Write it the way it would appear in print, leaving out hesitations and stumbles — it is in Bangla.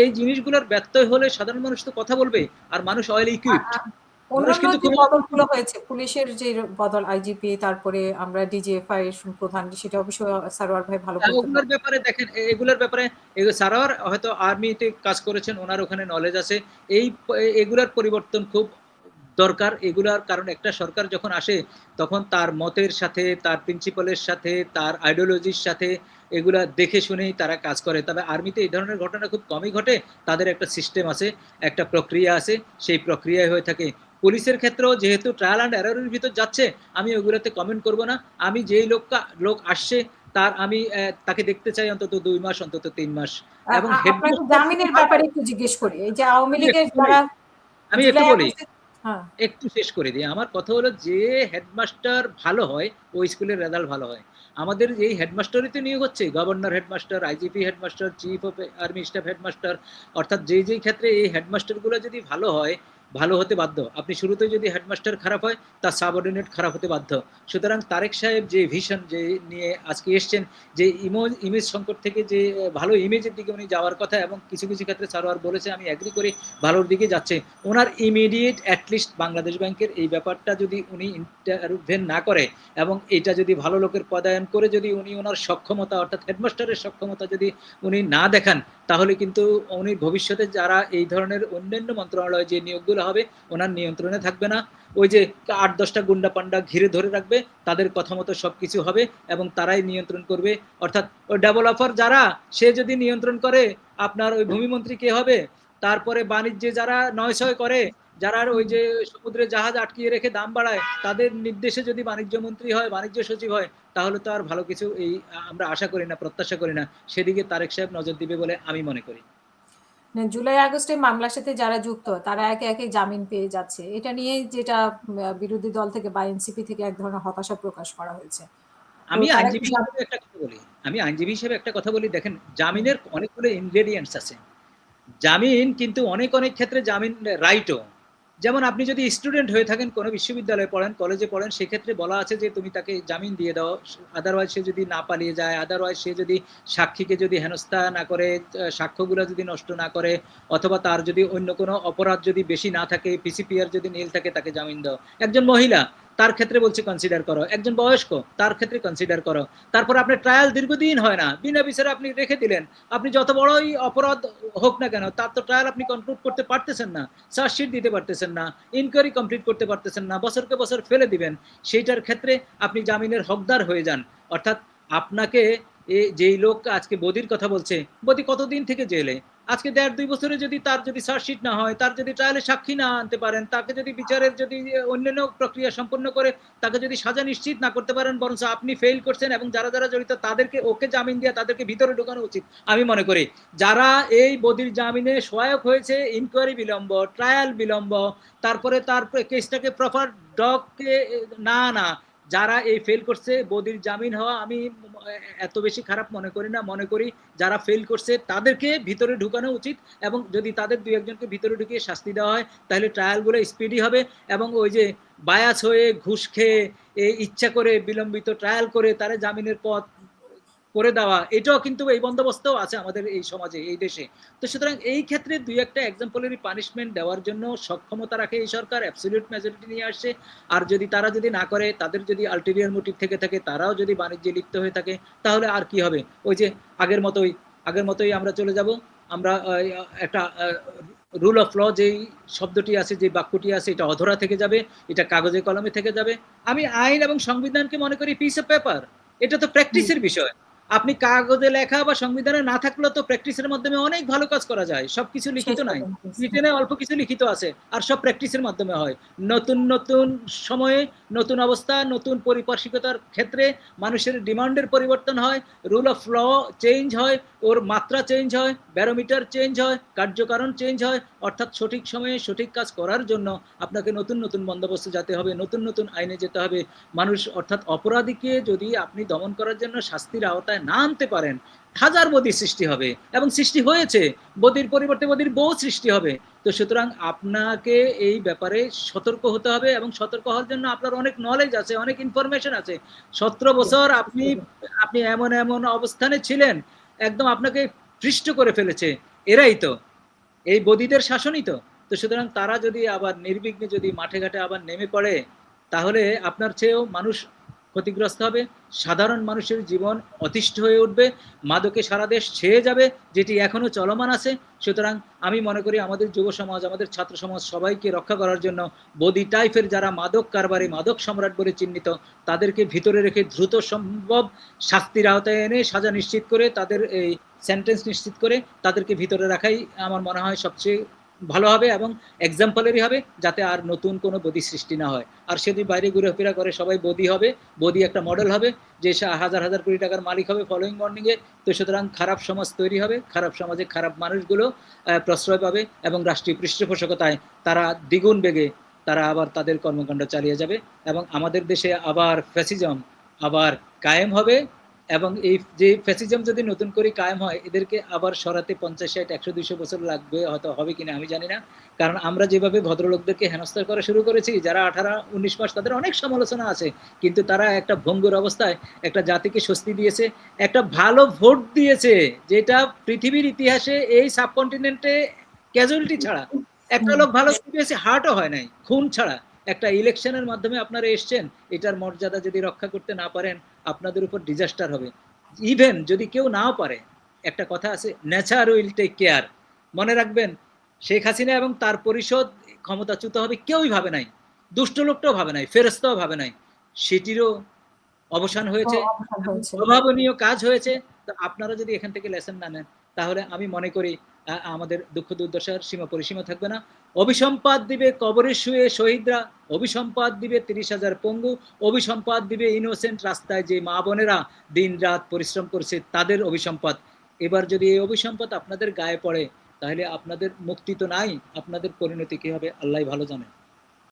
এই জিনিসগুলোর ব্যত্যয় হলে সাধারণ মানুষ তো কথা বলবে, আর মানুষ অয়েল ইকুইপড। মানুষ অন্যান্য কিন্তু যে খুব বদলগুলো হয়েছে, পুলিশের যে বদল, আইজিপি, তারপরে আমরা ডিজিএফআই এর প্রধান, সেটা অবশ্যই সারোয়ার ভাই ভালো বলতে ওগুলোর পারবেন। ব্যাপারে দেখেন, এগুলোর ব্যাপারে সারাওয়ার হয়তো আর্মিতে কাজ করেছেন, ওনার ওখানে নলেজ আছে। এগুলার পরিবর্তন খুব দরকার। এগুলার কারণ একটা সরকার যখন আসে তখন তার মতের সাথে, তার প্রিন্সিপালের সাথে, তার আইডিওলজির সাথে এগুলা দেখে শুনেই তারা কাজ করে। তবে আর্মিতে এই ধরনের ঘটনা খুব কমই ঘটে। তাদের একটা সিস্টেম আছে, একটা প্রক্রিয়া আছে, সেই প্রক্রিয়ায় হয়ে থাকে। পুলিশের ক্ষেত্রেও যেহেতু ট্রায়াল অ্যান্ড এররের ভিতর যাচ্ছে, আমি ওগুলোতে কমেন্ট করব না। আমি যেই লোক আসছে তার আমি তাকে দেখতে চাই অন্তত 2 মাস, অন্তত 3 মাস। এবং আপনাকে হেডমাস্টার যদি জামিনের ভালো ব্যাপারে হয়, একটু জিজ্ঞেস করি। এই যে আওয়ামী আমি লীগের একটু বলি, যারা আমি একটু জুলাই বলি, আগস্টে, হ্যাঁ, একটু শেষ করে দিই। আমার কথা হলো, যে হেডমাস্টার ভালো হয় ওই স্কুলের রেজাল্ট ভালো হয়। আমাদের এই হেডমাস্টারই তো নিয়োগ হচ্ছে, governor headmaster, IGP headmaster, chief of army staff headmaster, অর্থাৎ যেই ক্ষেত্রে এই হেডমাস্টারগুলো যদি ভালো হয়, ভালো হতে বাধ্য। আপনি শুরুতে যদি হেডমাস্টার খারাপ হয়, তার সাবঅর্ডিনেট খারাপ হতে বাধ্য। সুতরাং তারেক সাহেব যে ভিশন যে নিয়ে আজকে এসছেন, যে ইমেজ সংকট থেকে যে ভালো ইমেজের দিকে উনি যাওয়ার কথা, এবং কিছু কিছু ক্ষেত্রে সারোয়ার বলেছে, আমি এগ্রি করি, ভালোর দিকে যাচ্ছে। ওনার ইমিডিয়েট অ্যাটলিস্ট বাংলাদেশ ব্যাংকের এই ব্যাপারটা যদি উনি ইন্টারভেন না করে, এবং এটা যদি ভালো লোকের পদায়ন করে যদি উনি ওনার সক্ষমতা, অর্থাৎ হেডমাস্টারের সক্ষমতা যদি উনি না দেখান, তাহলে কিন্তু উনি ভবিষ্যতে যারা এই ধরনের অন্যান্য মন্ত্রণালয় যে নিয়োগগুলো হবে ওনার নিয়ন্ত্রণে থাকবে না। ওই যে 8-10টা গুন্ডা পান্ডা ঘিরে ধরে রাখবে, তাদের কথা মতো সবকিছু হবে এবং তারাই নিয়ন্ত্রণ করবে। অর্থাৎ ওই ডেভেলপার যারা, সে যদি নিয়ন্ত্রণ করে, আপনার ওই ভূমিমন্ত্রী কে হবে? তারপরে বাণিজ্যে যারা নয়ছয় করে, যারা ওই যে সমুদ্রে জাহাজ আটকিয়ে রেখে দাম বাড়ায়, তাদের নির্দেশে যদি বাণিজ্য মন্ত্রী হয়, বাণিজ্য সচিব হয়, তাহলে তো আর ভালো কিছু আমরা আশা করি না, প্রত্যাশা করি না। সেদিকে তারেক সাহেব নজর দিবে বলে আমি মনে করি। জুলাই আগস্টে মামলার সাথে যারা যুক্ত তারা একে একে জামিন পেয়ে যাচ্ছে, এটা নিয়ে যেটা বিরোধী দল থেকে বা এনসিপি থেকে এক ধরনের হতাশা প্রকাশ করা হয়েছে। তো আমি তারা কি আইনজীবী হিসেবে একটা কথা বলি, দেখেন, জামিনের অনেকগুলো ইনগ্রেডিয়েন্টস আছে। জামিন কিন্তু অনেক ক্ষেত্রে জামিন রাইটও। যেমন আপনি যদি স্টুডেন্ট হয়ে থাকেন, কোনো বিশ্ববিদ্যালয়ে পড়েন, কলেজে পড়েন, সেক্ষেত্রে বলা আছে যে তুমি তাকে জামিন দিয়ে দাও। আদারওয়াইজ সে যদি না পালিয়ে যায়, আদারওয়াইজ সে যদি সাক্ষীকে যদি হেনস্থা না করে, সাক্ষ্যগুলো যদি নষ্ট না করে, অথবা তার যদি অন্য কোনো অপরাধ যদি বেশি না থাকে, পিসিপিআর যদি নীল থাকে, তাকে জামিন দাও। একজন মহিলা, তার ক্ষেত্রে বলছে কনসিডার করো। একজন বয়স্ক, তার ক্ষেত্রে কনসিডার করো। তারপর আপনার ট্রায়াল দীর্ঘদিন হয় না, বিনা বিচারে আপনি রেখে দিলেন। আপনি যত বড়ই অপরাধ হোক না কেন, তার তো ট্রায়াল আপনি কনক্লুড করতে পারতেছেন না, চার্জশিট দিতে পারতেছেন না, ইনকোয়ারি কমপ্লিট করতে পারতেছেন না, বছরকে বছর ফেলে দিবেন। সেইটার ক্ষেত্রে আপনি জামিনের হকদার হয়ে যান। অর্থাৎ আপনাকে, যেই লোক আজকে বদির কথা বলছে, বদি কতদিন থেকে জেলে, আজকে 1.5-2 বছরে যদি তার যদি চার্জশিট না হয়, তার যদি ট্রায়ালে সাক্ষী না আনতে পারেন, তাকে যদি বিচারের যদি অন্যান্য প্রক্রিয়া সম্পন্ন করে তাকে যদি সাজা নিশ্চিত না করতে পারেন, বরং আপনি ফেল করছেন, এবং যারা যারা জড়িত তাদেরকে ওকে জামিন দিয়ে তাদেরকে ভিতরে ঢোকানো উচিত আমি মনে করি। যারা এই বদির জামিনে সহায়ক হয়েছে, ইনকোয়ারি বিলম্ব, ট্রায়াল বিলম্ব, তারপরে তার কেসটাকে প্রপার ডককে না, যারা এই ফেল করছে, বদির জামিন হওয়া আমি এত বেশি খারাপ মনে করি না। মনে করি যারা ফেল করছে তাদেরকে ভিতরে ঢুকানো উচিত, এবং যদি তাদের 2-1জনকে ভিতরে ঢুকিয়ে শাস্তি দেওয়া হয়, তাহলে ট্রায়ালগুলো স্পিডি হবে। এবং ওই যে বায়াস হয়ে, ঘুষ খেয়ে, ইচ্ছা করে বিলম্বিত ট্রায়াল করে তারা জামিনের পথ করে দেওয়া, এটাও কিন্তু এই বন্দোবস্তও আছে আমাদের এই সমাজে, এই দেশে। তো সুতরাং এই ক্ষেত্রে 2-1টা এক্সাম্পলারি পানিশমেন্ট দেওয়ার জন্য সক্ষমতা রাখে এই সরকার, অ্যাবসলিউট মেজরিটি নিয়ে আসছে। আর যদি তারা যদি না করে, তাদের যদি আলটেরিয়ার মোটিভ থেকে থাকে, তারাও যদি বাণিজ্যে লিপ্ত হয়ে থাকে, তাহলে আর কি হবে? ওই যে আগের মতোই আমরা চলে যাব। আমরা একটা রুল অফ ল যেই শব্দটি আছে, যে বাক্যটি আছে, এটা অধরা থেকে যাবে, এটা কাগজে কলমে থেকে যাবে। আমি আইন এবং সংবিধানকে মনে করি পিস অফ পেপার। এটা তো প্র্যাকটিসের বিষয়। আপনি কাগজে লেখা বা সংবিধানে না থাকলেও তো প্র্যাকটিসের মাধ্যমে অনেক ভালো কাজ করা যায়। সবকিছু লিখিত সেটা নাই, রিটেনে অল্প কিছু লিখিত আছে, আর সব প্র্যাকটিসের মাধ্যমে হয়। নতুন নতুন সময়ে, নতুন অবস্থা, নতুন পরিপার্শ্বিকতার ক্ষেত্রে মানুষের ডিমান্ডের পরিবর্তন হয়, রুল অফ ল চেঞ্জ হয়, ওর মাত্রা চেঞ্জ হয়, ব্যারোমিটার চেঞ্জ হয়, কার্যকারণ চেঞ্জ হয়। অর্থাৎ সঠিক সময়ে সঠিক কাজ করার জন্য আপনাকে নতুন নতুন বন্দোবস্ত যেতে হবে, নতুন নতুন আইনে যেতে হবে। মানুষ, অর্থাৎ অপরাধীকে যদি আপনি দমন করার জন্য শাস্তির আওতায় না আনতে পারেন, হাজার বদির সৃষ্টি হবে, এবং সৃষ্টি হয়েছে। বদির পরিবর্তে বদির বউ সৃষ্টি হবে। তো সুতরাং আপনাকে এই ব্যাপারে সতর্ক হতে হবে, এবং সতর্ক হওয়ার জন্য আপনার অনেক নলেজ আছে, অনেক ইনফরমেশন আছে। 17 বছর আপনি এমন এমন অবস্থানে ছিলেন, একদম আপনাকে পৃষ্ঠ করে ফেলেছে। এরাই তো, এই বদিদের শাসনই তো। তো সুতরাং তারা যদি আবার নির্বিঘ্নে যদি মাঠে ঘাটে আবার নেমে পড়ে, তাহলে আপনার চেয়েও মানুষ ক্ষতিগ্রস্ত হবে, সাধারণ মানুষের জীবন অতিষ্ঠ হয়ে উঠবে, মাদকে সারা দেশ ছেয়ে যাবে, যেটি এখনো চলমান আছে। সুতরাং আমি মনে করি আমাদের যুব সমাজ, আমাদের ছাত্র সমাজ সবাইকে রক্ষা করার জন্য বদি টাইপের যারা মাদক কারবারি, মাদক সম্রাট বলে চিহ্নিত, তাদেরকে ভিতরে রেখে দ্রুত সম্ভব শাস্তির আওতায় এনে সাজা নিশ্চিত করে, তাদের এই সেন্টেন্স নিশ্চিত করে তাদেরকে ভিতরে রাখাই আমার মনে হয় সবচেয়ে ভালো হবে এবং এক্সাম্পলেরই হবে, যাতে আর নতুন কোনো বদি সৃষ্টি না হয়। আর সে যদি বাইরে ঘুরেফেরা করে সবাই বদি হবে, বদি একটা মডেল হবে, যে হাজার হাজার কোটি টাকার মালিক হবে ফলোয়িং মর্নিংয়ে। তো সুতরাং খারাপ সমাজ তৈরি হবে, খারাপ সমাজে খারাপ মানুষগুলো প্রশ্রয় পাবে এবং রাষ্ট্রীয় পৃষ্ঠপোষকতায় তারা দ্বিগুণ বেগে তারা আবার তাদের কর্মকাণ্ড চালিয়ে যাবে এবং আমাদের দেশে আবার ফ্যাসিজম আবার কায়েম হবে। এবং এই যে ফ্যাসিজম যদি নতুন করে কায়েম হয়, এদেরকে আবার সরাতে 50, 60, 100, 200 বছর লাগবে, হয়তো হবে কিনা আমি জানি না। কারণ আমরা যেভাবে ভদ্রলোকদেরকে হেনস্থা করা শুরু করেছি, যারা 18-19 মাস, তাদের অনেক সমালোচনা আছে, কিন্তু তারা একটা ভঙ্গুর অবস্থায় একটা জাতিকে স্বস্তি দিয়েছে, একটা ভালো ভোট দিয়েছে, যেটা পৃথিবীর ইতিহাসে এই সাবকন্টিনেন্টে ক্যাজুয়ালিটি ছাড়া একটা লোক ভালো দিয়েছে, হার্টও হয় নাই, খুন ছাড়া একটা ইলেকশনের মাধ্যমে আপনারা এসছেন। এটার মর্যাদা যদি রক্ষা করতে না পারেন, আপনাদের উপর ডিজাস্টার হবে। ইভেন যদি কেউ নাও পারে, একটা কথা আছে, নেচার উইল টেক কেয়ার। মনে রাখবেন, শেখ হাসিনা এবং তার পরিষদ ক্ষমতাচ্যুত হবে কেউই ভাবে নাই, দুষ্ট লোকটাও ভাবে নাই, ফেরেস্তাও ভাবে নাই, সেটিরও অবসান হয়েছে, অভাবনীয় কাজ হয়েছে। তো আপনারা যদি এখান থেকে লেসন না নেন, তাহলে আমি মনে করি আমাদের দুঃখ দুর্দশার সীমা পরিসীমা থাকবে না। অভিসম্পাদ দিবে কবরে শুয়ে শহীদরা, অভিসম্পাদ দিবে 30,000 পঙ্গু, অভিসম্পাদ দিবে ইনোসেন্ট রাস্তায় যে মা বোনেরা দিন রাত পরিশ্রম করছে, তাদের অভিসম্পাদ। এবার যদি এই অভিসম্পাদ আপনাদের গায়ে পড়ে, তাহলে আপনাদের মুক্তি তো নাই, আপনাদের পরিণতি কি হবে আল্লাহ ভালো জানেন।